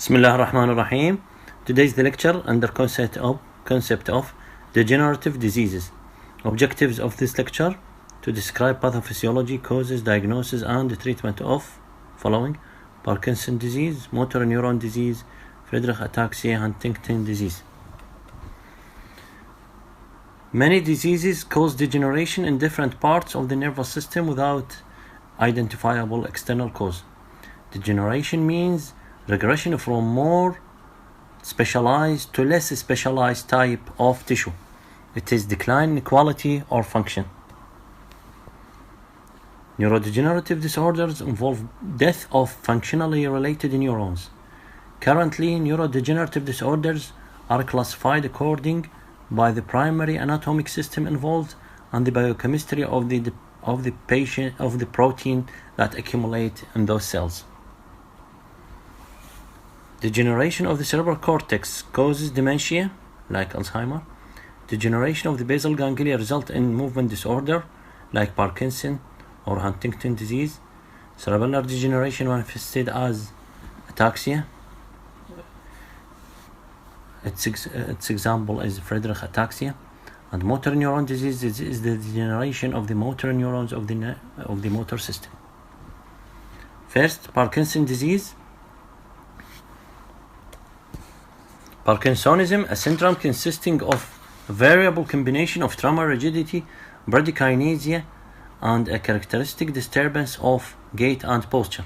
Bismillah ar-Rahman ar-Rahim. Today's the lecture under concept of degenerative diseases. Objectives of this lecture: to describe pathophysiology, causes, diagnosis, and treatment of following: Parkinson disease, motor neuron disease, Friedreich ataxia, Huntington's disease. Many diseases cause degeneration in different parts of the nervous system without identifiable external cause. Degeneration means regression from more specialized to less specialized type of tissue. It is decline in quality or function. Neurodegenerative disorders involve death of functionally related neurons. Currently, neurodegenerative disorders are classified according by the primary anatomic system involved and the biochemistry of the protein that accumulate in those cells. Degeneration of the cerebral cortex causes dementia, like Alzheimer. Degeneration of the basal ganglia results in movement disorder, like Parkinson or Huntington's disease. Cerebellar degeneration manifested as ataxia. Its example is Friedreich ataxia. And motor neuron disease is the degeneration of the motor neurons of the motor system. First, Parkinson's disease. Parkinsonism, a syndrome consisting of a variable combination of tremor, rigidity, bradykinesia, and a characteristic disturbance of gait and posture.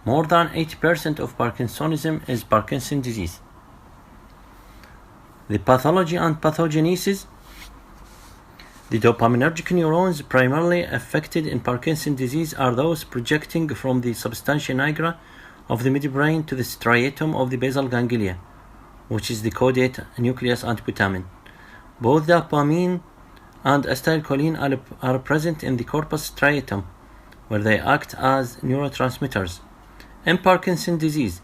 More than 80% of Parkinsonism is Parkinson's disease. The pathology and pathogenesis. The dopaminergic neurons primarily affected in Parkinson's disease are those projecting from the substantia nigra of the midbrain to the striatum of the basal ganglia, which is the caudate nucleus and putamen. Both dopamine and acetylcholine are present in the corpus striatum, where they act as neurotransmitters. In Parkinson's disease,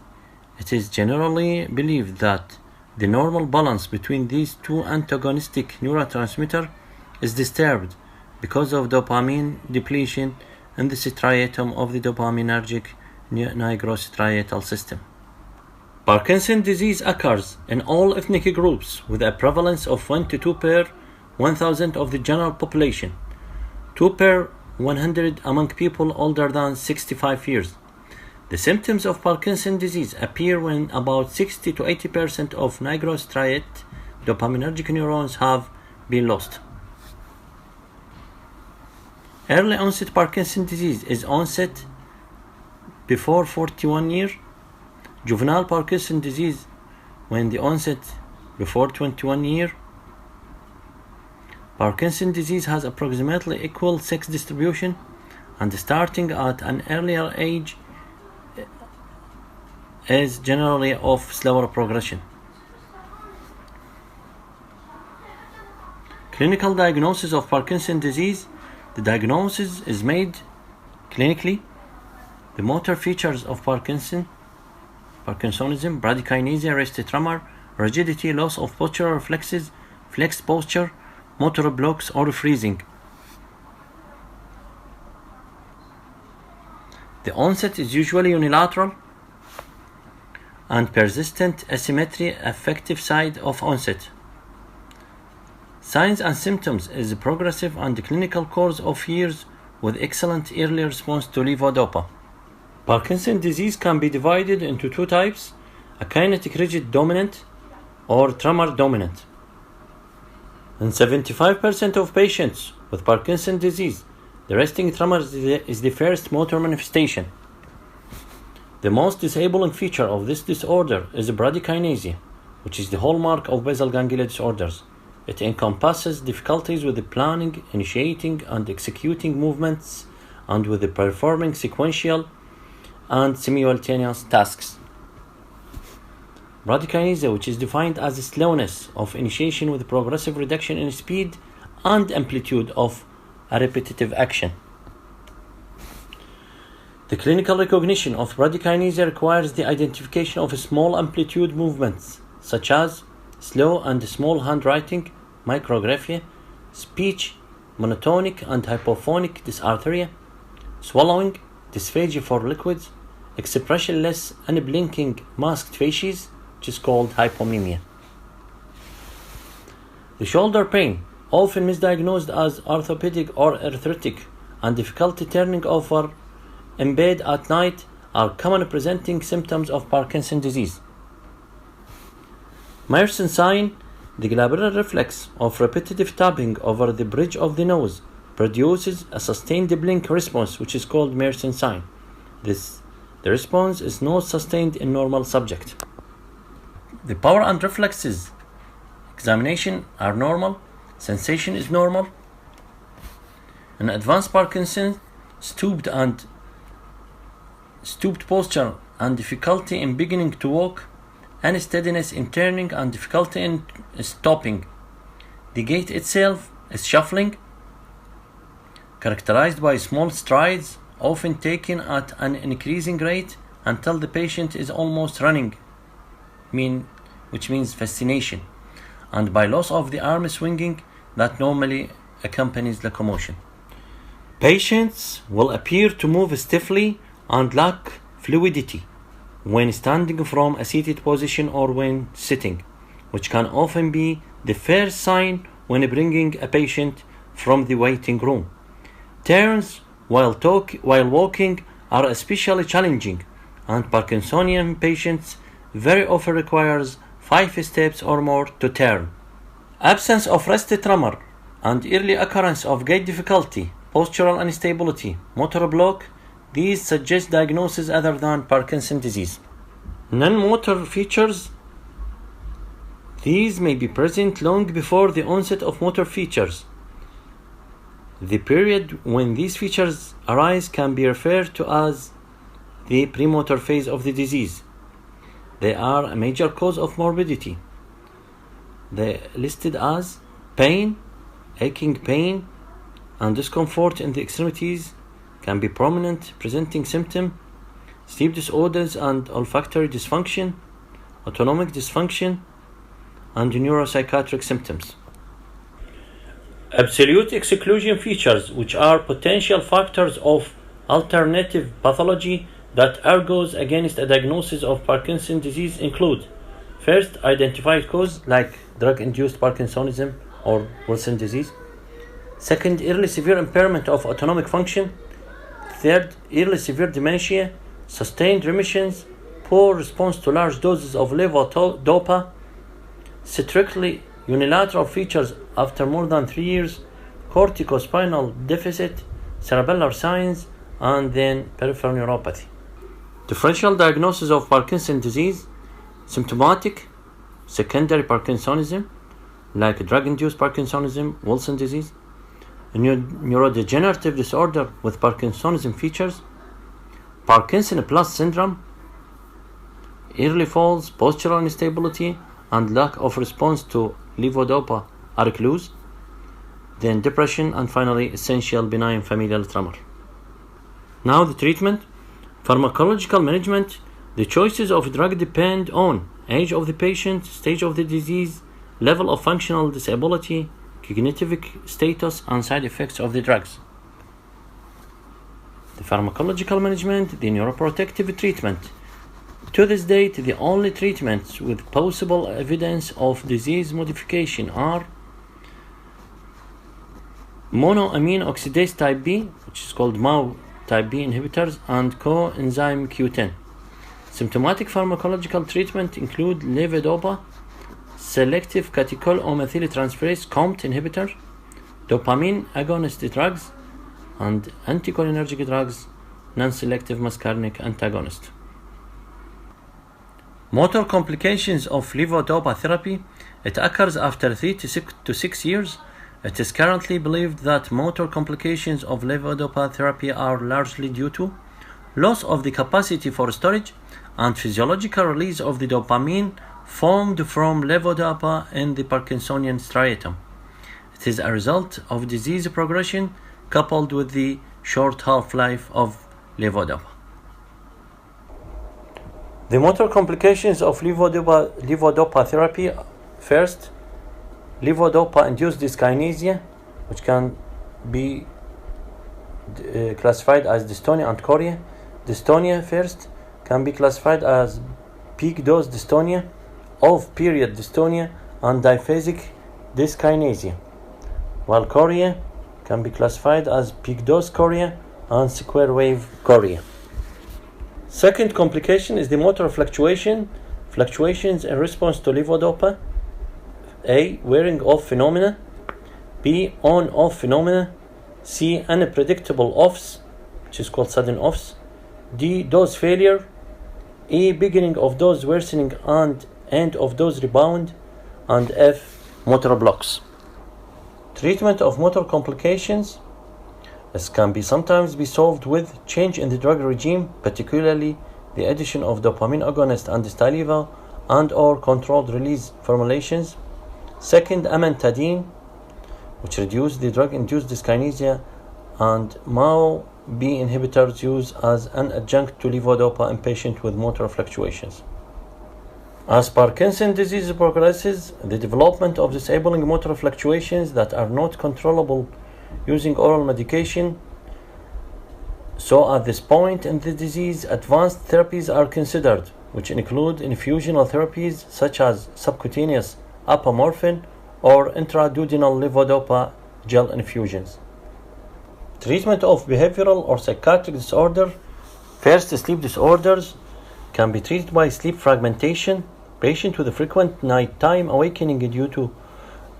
it is generally believed that the normal balance between these two antagonistic neurotransmitters is disturbed because of dopamine depletion in the striatum of the dopaminergic nigrostriatal system. Parkinson's disease occurs in all ethnic groups with a prevalence of 1 to 2 per 1,000 of the general population, 2 per 100 among people older than 65 years. The symptoms of Parkinson's disease appear when about 60 to 80% of nigrostriate dopaminergic neurons have been lost. Early onset Parkinson's disease is onset before 41 years. Juvenile Parkinson's disease when the onset before 21 years. Parkinson's disease has approximately equal sex distribution and starting at an earlier age is generally of slower progression. Clinical diagnosis of Parkinson's disease. The diagnosis is made clinically. The motor features of Parkinsonism: bradykinesia, rested tremor, rigidity, loss of postural reflexes, flexed posture, motor blocks or freezing. The onset is usually unilateral and persistent asymmetry affective side of onset. Signs and symptoms is a progressive and clinical course of years with excellent early response to levodopa. Parkinson's disease can be divided into two types: a kinetic rigid dominant or tremor dominant. In 75% of patients with Parkinson's disease, the resting tremor is the first motor manifestation. The most disabling feature of this disorder is bradykinesia, which is the hallmark of basal ganglia disorders. It encompasses difficulties with the planning, initiating, and executing movements, and with the performing sequential and simultaneous tasks. Bradykinesia, which is defined as a slowness of initiation with progressive reduction in speed and amplitude of a repetitive action. The clinical recognition of bradykinesia requires the identification of small amplitude movements, such as slow and small handwriting, micrographia, speech, monotonic and hypophonic dysarthria, swallowing, dysphagia for liquids, expressionless, unblinking, masked faces, which is called hypomnemia. The shoulder pain, often misdiagnosed as orthopedic or arthritic, and difficulty turning over in bed at night are common presenting symptoms of Parkinson's disease. Mersenne sign, the glabellar reflex of repetitive tapping over the bridge of the nose, produces a sustained blink response, which is called Mersenne sign. The response is not sustained in normal subject. The power and reflexes examination are normal. Sensation is normal. In advanced Parkinson, stooped posture and difficulty in beginning to walk, unsteadiness in turning and difficulty in stopping. The gait itself is shuffling, characterized by small strides, often taken at an increasing rate until the patient is almost running, which means fascination, and by loss of the arm swinging that normally accompanies locomotion. Patients will appear to move stiffly and lack fluidity when standing from a seated position or when sitting, which can often be the first sign when bringing a patient from the waiting room. Turns while walking are especially challenging, and Parkinsonian patients very often requires 5 steps or more to turn. Absence of rest tremor and early occurrence of gait difficulty, postural instability, motor block, these suggest diagnosis other than Parkinson's disease. Non-motor features, these may be present long before the onset of motor features. The period when these features arise can be referred to as the premotor phase of the disease. They are a major cause of morbidity. They are listed as pain, aching pain, and discomfort in the extremities can be prominent presenting symptom, sleep disorders and olfactory dysfunction, autonomic dysfunction, and neuropsychiatric symptoms. Absolute exclusion features, which are potential factors of alternative pathology that argues against a diagnosis of Parkinson's disease, include: first, identified cause like drug-induced Parkinsonism or Wilson disease. Second, early severe impairment of autonomic function. Third, early severe dementia, sustained remissions, poor response to large doses of levodopa, strictly unilateral features after more than 3 years, corticospinal deficit, cerebellar signs, and then peripheral neuropathy. Differential diagnosis of Parkinson's disease: symptomatic, secondary Parkinsonism, like drug-induced Parkinsonism, Wilson disease, a neurodegenerative disorder with Parkinsonism features, Parkinson plus syndrome, early falls, postural instability, and lack of response to levodopa are clues, then depression, and finally essential benign familial tremor. Now the treatment. Pharmacological management. The choices of drug depend on age of the patient, stage of the disease, level of functional disability, cognitive status, and side effects of the drugs. The pharmacological management, the neuroprotective treatment. To this date, the only treatments with possible evidence of disease modification are monoamine oxidase type B, which is called MAO type B inhibitors, and coenzyme Q10. Symptomatic pharmacological treatment include levodopa, selective catechol-O-methyltransferase COMT inhibitor, dopamine agonist drugs, and anticholinergic drugs, non-selective muscarinic antagonist. Motor complications of levodopa therapy. It occurs after 3 to 6 years. It is currently believed that motor complications of levodopa therapy are largely due to loss of the capacity for storage and physiological release of the dopamine formed from levodopa in the Parkinsonian striatum. It is a result of disease progression coupled with the short half-life of levodopa. The motor complications of levodopa therapy. First, levodopa-induced dyskinesia, which can be classified as dystonia and chorea. Dystonia first, can be classified as peak dose dystonia, off-period dystonia, and diphasic dyskinesia, while chorea can be classified as peak dose chorea and square wave chorea. Second complication is the motor fluctuations in response to levodopa. A. Wearing off phenomena. B. On-off phenomena. C. Unpredictable offs, which is called sudden offs. D. Dose failure. E. Beginning of dose worsening and end of dose rebound. And F. Motor blocks. Treatment of motor complications. This can sometimes be solved with change in the drug regime, particularly the addition of dopamine agonist and Stalevo and or controlled release formulations. Second, amantadine, which reduce the drug-induced dyskinesia, and MAO-B inhibitors used as an adjunct to levodopa in patients with motor fluctuations. As Parkinson's disease progresses, the development of disabling motor fluctuations that are not controllable using oral medication. So at this point in the disease, advanced therapies are considered, which include infusional therapies such as subcutaneous apomorphine or intraduodenal levodopa gel infusions. Treatment of behavioral or psychiatric disorder. First, sleep disorders can be treated by sleep fragmentation. Patients with a frequent nighttime awakening due to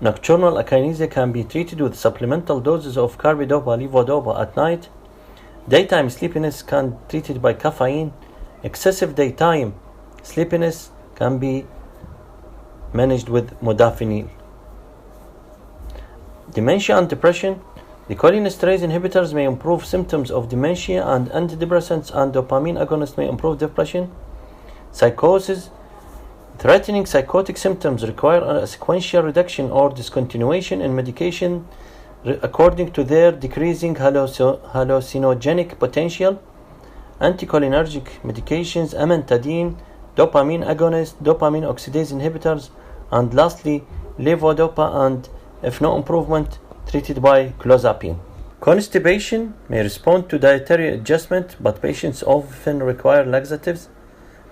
nocturnal akinesia can be treated with supplemental doses of carbidopa levodopa at night. Daytime sleepiness can be treated by caffeine. Excessive daytime sleepiness can be managed with modafinil. Dementia and depression. The cholinesterase inhibitors may improve symptoms of dementia, and antidepressants and dopamine agonists may improve depression. Psychosis. Threatening psychotic symptoms require a sequential reduction or discontinuation in medication according to their decreasing hallucinogenic potential. Anticholinergic medications, amantadine, dopamine agonists, dopamine oxidase inhibitors, and lastly, levodopa, and if no improvement, treated by clozapine. Constipation may respond to dietary adjustment, but patients often require laxatives.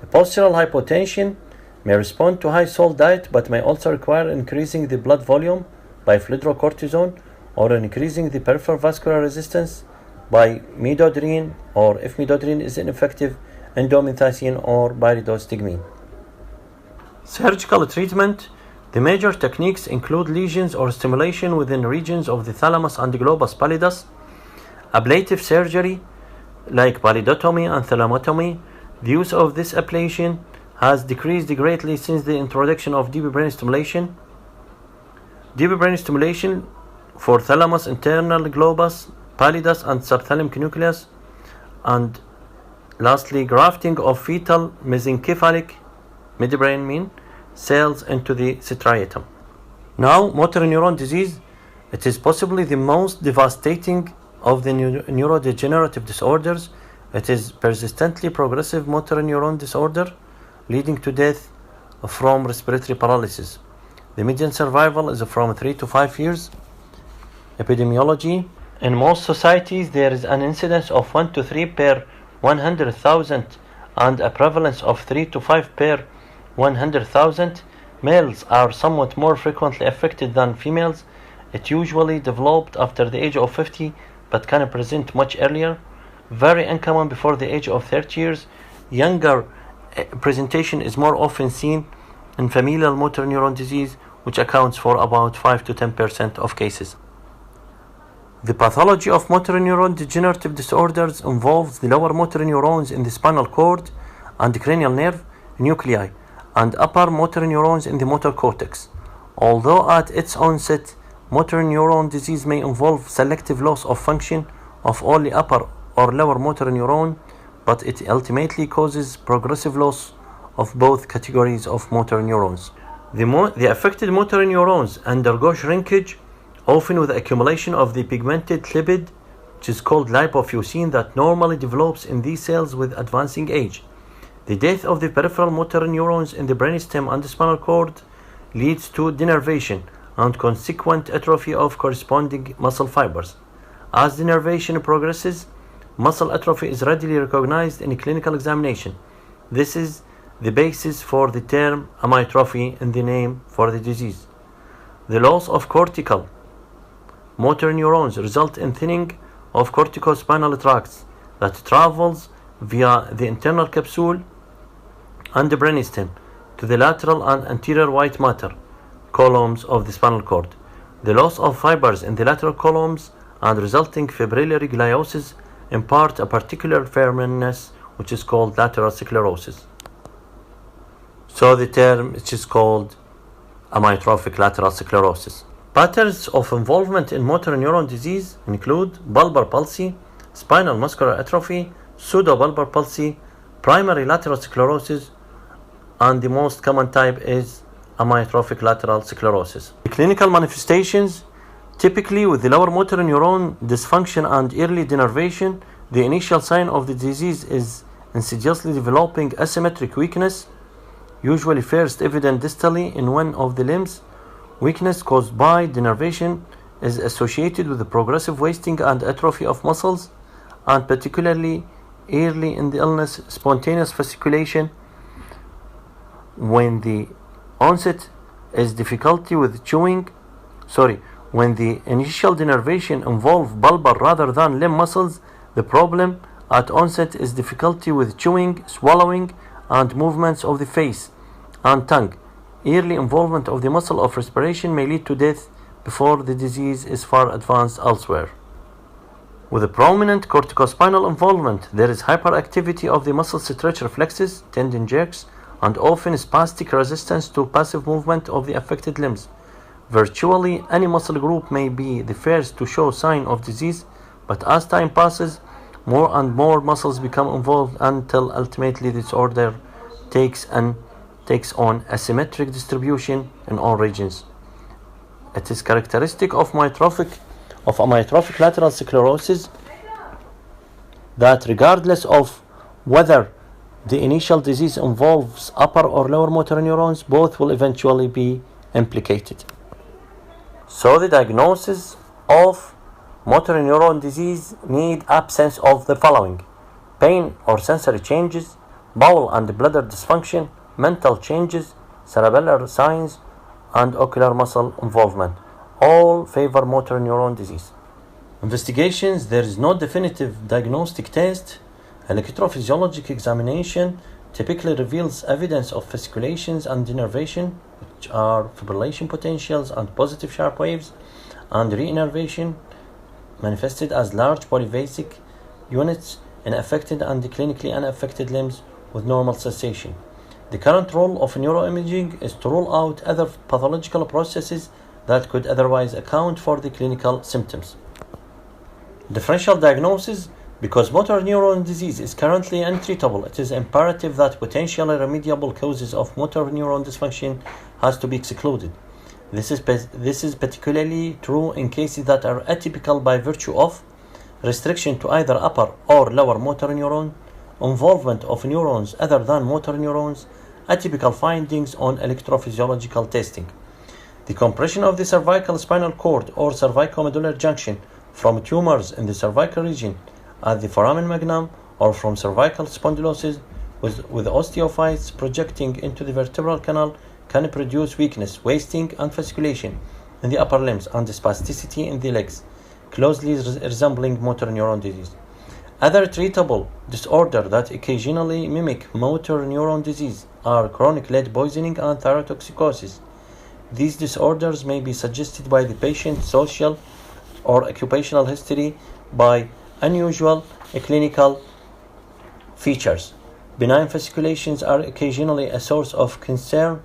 Postural hypotension may respond to high salt diet, but may also require increasing the blood volume by fludrocortisone or increasing the peripheral vascular resistance by midodrine, or if midodrine is ineffective, indomethacin or pyridostigmine. Surgical treatment. The major techniques include lesions or stimulation within regions of the thalamus and the globus pallidus, ablative surgery like pallidotomy and thalamotomy. The use of this ablation has decreased greatly since the introduction of deep brain stimulation. Deep brain stimulation for thalamus, internal globus pallidus, and subthalamic nucleus. And lastly, grafting of fetal mesencephalic midbrain cells into the striatum. Now, motor neuron disease. It is possibly the most devastating of the neurodegenerative disorders. It is persistently progressive motor neuron disorder leading to death from respiratory paralysis. The median survival is from 3 to 5 years. Epidemiology. In most societies, there is an incidence of 1 to 3 per 100,000 and a prevalence of 3 to 5 per 100,000. Males are somewhat more frequently affected than females. It usually developed after the age of 50 but can present much earlier. Very uncommon before the age of 30 years. Younger presentation is more often seen in familial motor neuron disease, which accounts for about 5 to 10% of cases. The pathology of motor neuron degenerative disorders involves the lower motor neurons in the spinal cord and the cranial nerve nuclei, and upper motor neurons in the motor cortex. Although at its onset, motor neuron disease may involve selective loss of function of only upper or lower motor neuron, but it ultimately causes progressive loss of both categories of motor neurons. The affected motor neurons undergo shrinkage, often with accumulation of the pigmented lipid, which is called lipofuscin, that normally develops in these cells with advancing age. The death of the peripheral motor neurons in the brainstem and the spinal cord leads to denervation and consequent atrophy of corresponding muscle fibers. As denervation progresses, muscle atrophy is readily recognized in clinical examination. This is the basis for the term amyotrophy in the name for the disease. The loss of cortical motor neurons result in thinning of corticospinal tracts that travels via the internal capsule and the brainstem to the lateral and anterior white matter columns of the spinal cord. The loss of fibers in the lateral columns and resulting fibrillary gliosis impart a particular firmness which is called lateral sclerosis. So the term which is called amyotrophic lateral sclerosis. Patterns of involvement in motor neuron disease include bulbar palsy, spinal muscular atrophy, pseudobulbar palsy, primary lateral sclerosis, and the most common type is amyotrophic lateral sclerosis. The clinical manifestations, typically with the lower motor neuron dysfunction and early denervation, the initial sign of the disease is insidiously developing asymmetric weakness, usually first evident distally in one of the limbs. Weakness caused by denervation is associated with the progressive wasting and atrophy of muscles, and particularly early in the illness, spontaneous fasciculation. When the onset is difficulty with chewing, when the initial denervation involves bulbar rather than limb muscles, the problem at onset is difficulty with chewing, swallowing, and movements of the face and tongue. Early involvement of the muscle of respiration may lead to death before the disease is far advanced elsewhere. With a prominent corticospinal involvement, there is hyperactivity of the muscle stretch reflexes, tendon jerks, and often spastic resistance to passive movement of the affected limbs. Virtually any muscle group may be the first to show sign of disease, but as time passes, more and more muscles become involved until ultimately the disorder takes on asymmetric distribution in all regions. It is characteristic of amyotrophic lateral sclerosis that regardless of whether the initial disease involves upper or lower motor neurons, both will eventually be implicated. So the diagnosis of motor neuron disease need absence of the following: pain or sensory changes, bowel and bladder dysfunction, mental changes, cerebellar signs, and ocular muscle involvement. All favor motor neuron disease. Investigations: there is no definitive diagnostic test. Electrophysiologic examination typically reveals evidence of fasciculations and denervation, which are fibrillation potentials and positive sharp waves, and reinnervation manifested as large polyphasic units in affected and clinically unaffected limbs with normal cessation. The current role of neuroimaging is to rule out other pathological processes that could otherwise account for the clinical symptoms. Differential diagnosis: because motor neuron disease is currently untreatable, it is imperative that potentially remediable causes of motor neuron dysfunction has to be excluded. This is particularly true in cases that are atypical by virtue of restriction to either upper or lower motor neuron, involvement of neurons other than motor neurons, atypical findings on electrophysiological testing. The compression of the cervical spinal cord or cervicomedullary junction from tumors in the cervical region at the foramen magnum or from cervical spondylosis with osteophytes projecting into the vertebral canal can produce weakness, wasting, and fasciculation in the upper limbs and spasticity in the legs, closely resembling motor neuron disease. Other treatable disorders that occasionally mimic motor neuron disease are chronic lead poisoning and thyrotoxicosis. These disorders may be suggested by the patient's social or occupational history by unusual clinical features. Benign fasciculations are occasionally a source of concern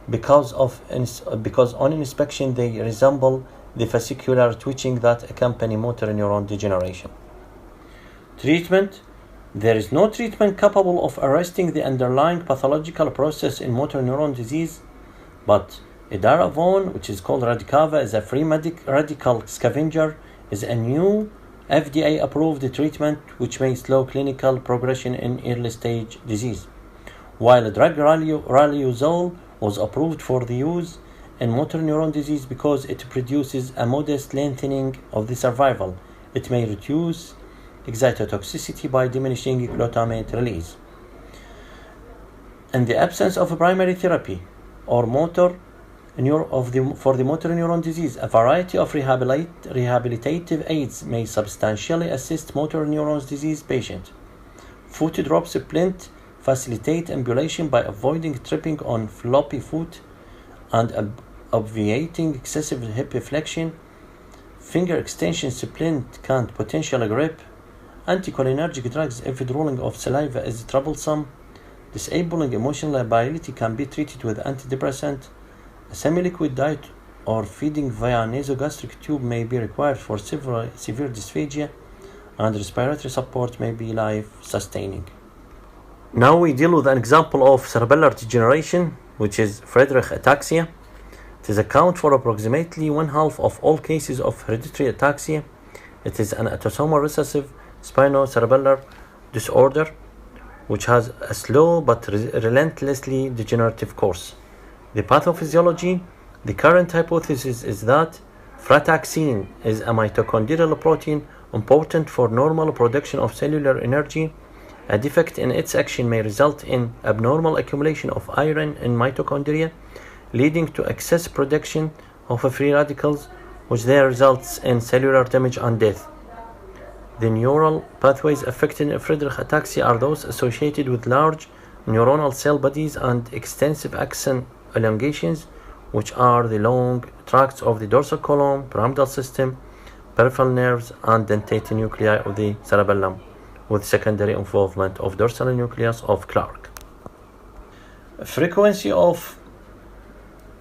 because on inspection they resemble the fascicular twitching that accompany motor neuron degeneration. Treatment: there is no treatment capable of arresting the underlying pathological process in motor neuron disease, but edaravone, which is called Radicava, is a free radical scavenger, is a new FDA-approved treatment which may slow clinical progression in early-stage disease. While drug raliuzole was approved for the use in motor neuron disease because it produces a modest lengthening of the survival, it may reduce excitotoxicity by diminishing glutamate release. In the absence of a primary therapy or for the motor neuron disease, a variety of rehabilitative aids may substantially assist motor neurons disease patients. Foot drop splint facilitate ambulation by avoiding tripping on floppy foot and obviating excessive hip flexion. Finger extension splint can't potentially grip. Anticholinergic drugs, if drooling of saliva is troublesome. Disabling emotional lability can be treated with antidepressant. A semi-liquid diet or feeding via nasogastric tube may be required for severe dysphagia, and respiratory support may be life-sustaining. Now we deal with an example of cerebellar degeneration, which is Friedreich ataxia. It is accounted for approximately 1/2 of all cases of hereditary ataxia. It is an autosomal recessive spinocerebellar disorder which has a slow but relentlessly degenerative course. The pathophysiology: the current hypothesis is that frataxin is a mitochondrial protein important for normal production of cellular energy. A defect in its action may result in abnormal accumulation of iron in mitochondria, leading to excess production of free radicals, which then results in cellular damage and death. The neural pathways affecting Friedreich ataxia are those associated with large neuronal cell bodies and extensive axon elongations, which are the long tracts of the dorsal column, pyramidal system, peripheral nerves, and dentate nuclei of the cerebellum, with secondary involvement of dorsal nucleus of Clark. Frequency of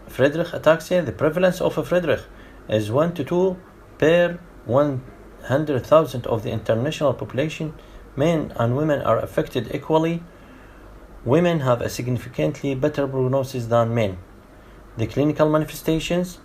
Friedreich ataxia: the prevalence of Friedreich is 1 to 2 per 100,000 of the international population. Men and women are affected equally. Women have a significantly better prognosis than men. The clinical manifestations: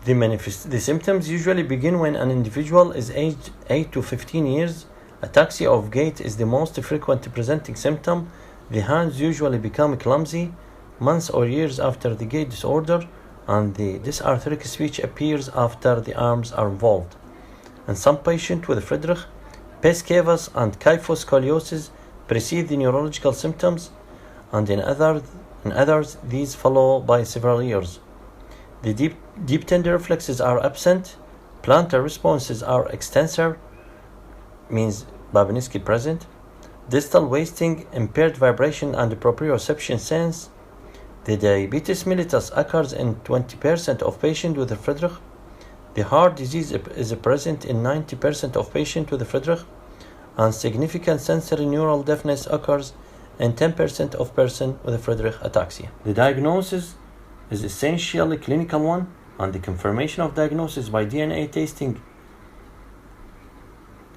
the symptoms usually begin when an individual is aged 8 to 15 years. Ataxia of gait is the most frequent presenting symptom. The hands usually become clumsy months or years after the gait disorder, and the dysarthritic speech appears after the arms are involved. In some patients with Friedreich, pes cavus and kyphoscoliosis precede the neurological symptoms, and in others these follow by several years. The deep tender reflexes are absent. Plantar responses are extensor, means Babinski present. Distal wasting, impaired vibration and proprioception sense. The diabetes mellitus occurs in 20% of patients with Friedreich. The heart disease is present in 90% of patients with Friedreich, and significant sensory neural deafness occurs in 10% of persons with Friedreich ataxia. The diagnosis is essentially a clinical one, and the confirmation of diagnosis by DNA testing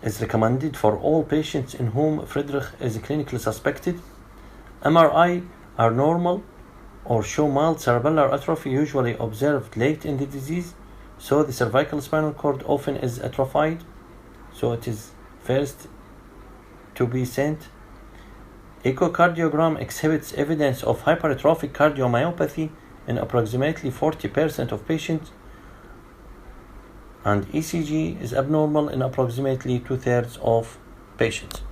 is recommended for all patients in whom Friedreich is clinically suspected. MRI are normal or show mild cerebellar atrophy, usually observed late in the disease, so the cervical spinal cord often is atrophied, so it is first to be sent. Echocardiogram exhibits evidence of hypertrophic cardiomyopathy in approximately 40% of patients, and ECG is abnormal in approximately 2/3 of patients.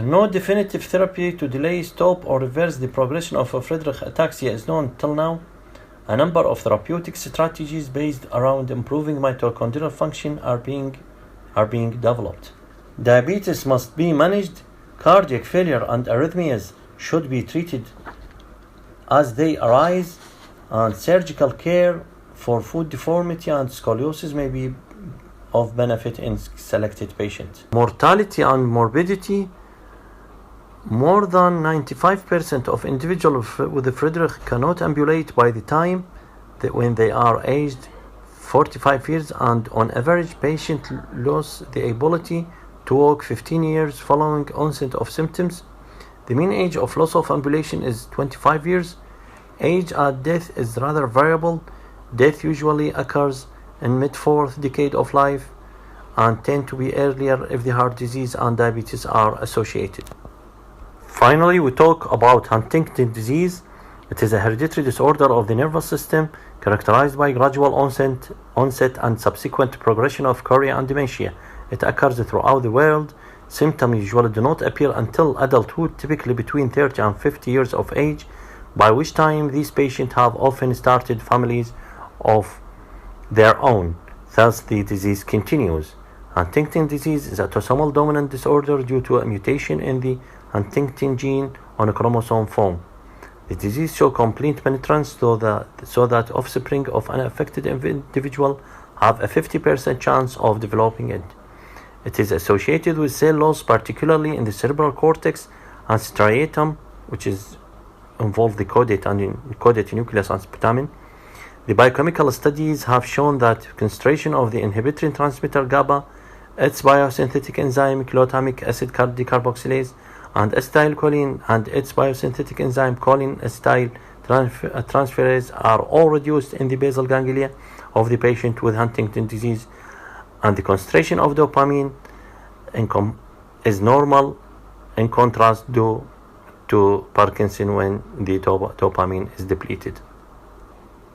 No definitive therapy to delay, stop, or reverse the progression of Friedreich ataxia is known till now. A number of therapeutic strategies based around improving mitochondrial function are being developed. Diabetes must be managed. Cardiac failure and arrhythmias should be treated as they arise, and surgical care for foot deformity and scoliosis may be of benefit in selected patients. Mortality and morbidity: more than 95% of individuals with Friedreich cannot ambulate by the time when they are aged 45 years, and on average patients lose the ability to walk 15 years following onset of symptoms. The mean age of loss of ambulation is 25 years. Age at death is rather variable. Death usually occurs in mid-4th decade of life and tend to be earlier if the heart disease and diabetes are associated. Finally, we talk about Huntington's disease. It is a hereditary disorder of the nervous system characterized by gradual onset and subsequent progression of chorea and dementia. It occurs throughout the world. Symptoms usually do not appear until adulthood, typically between 30 and 50 years of age, by which time these patients have often started families of their own. Thus, the disease continues. Huntington's disease is a autosomal dominant disorder due to a mutation in the Huntington gene on a chromosome form. The disease shows complete penetrance so that offspring of an affected individual have a 50% chance of developing it. It is associated with cell loss, particularly in the cerebral cortex and striatum, which involve the caudate nucleus and putamen. The biochemical studies have shown that concentration of the inhibitory transmitter GABA, its biosynthetic enzyme glutamic acid decarboxylase, and acetylcholine, and its biosynthetic enzyme choline acetyl transferase are all reduced in the basal ganglia of the patient with Huntington disease, and the concentration of dopamine is normal, in contrast due to Parkinson when the dopamine is depleted.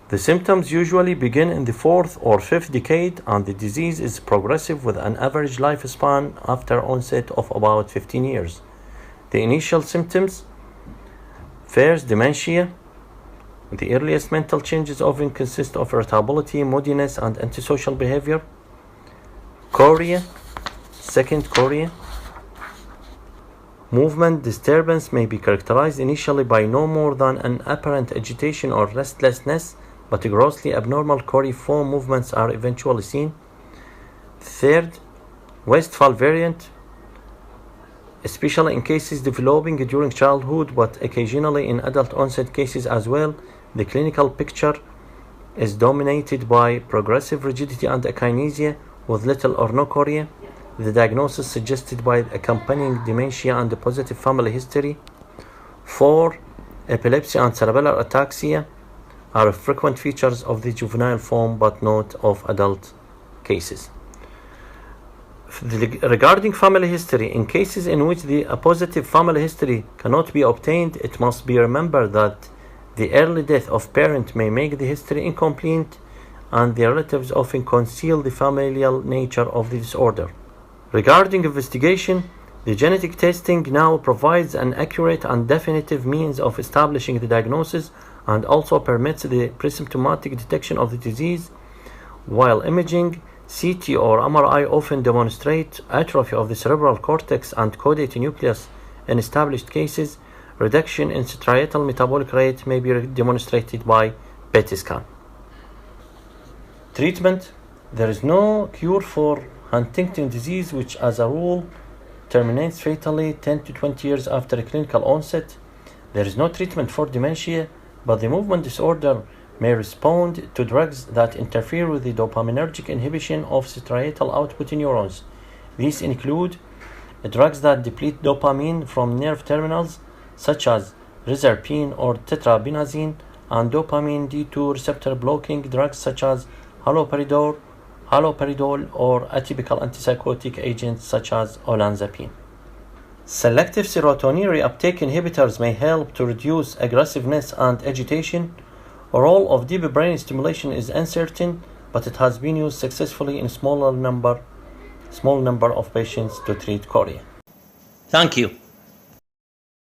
The symptoms usually begin in the 4th or 5th decade, and the disease is progressive with an average lifespan after onset of about 15 years. The initial symptoms: first, dementia. The earliest mental changes often consist of irritability, moodiness, and antisocial behavior. Chorea. Second, chorea. Movement disturbance may be characterized initially by no more than an apparent agitation or restlessness, but grossly abnormal choreiform movements are eventually seen. Third, Westphal variant, especially in cases developing during childhood, but occasionally in adult onset cases as well. The clinical picture is dominated by progressive rigidity and akinesia with little or no chorea. The diagnosis suggested by accompanying dementia and a positive family history. 4. Epilepsy and cerebellar ataxia are frequent features of the juvenile form but not of adult cases. Regarding family history, in cases in which a positive family history cannot be obtained, it must be remembered that the early death of parent may make the history incomplete, and the relatives often conceal the familial nature of the disorder. Regarding investigation, the genetic testing now provides an accurate and definitive means of establishing the diagnosis and also permits the presymptomatic detection of the disease, while imaging, CT or MRI often demonstrate atrophy of the cerebral cortex and caudate nucleus in established cases. Reduction in striatal metabolic rate may be demonstrated by PET scan. Treatment: there is no cure for Huntington disease, which as a rule terminates fatally 10 to 20 years after clinical onset. There is no treatment for dementia, but the movement disorder may respond to drugs that interfere with the dopaminergic inhibition of striatal output neurons. These include drugs that deplete dopamine from nerve terminals, such as reserpine or tetrabenazine, and dopamine D2 receptor blocking drugs such as haloperidol, or atypical antipsychotic agents such as olanzapine. Selective serotonin reuptake inhibitors may help to reduce aggressiveness and agitation. A role of deep brain stimulation is uncertain, but it has been used successfully in a small number of patients to treat chorea. Thank you.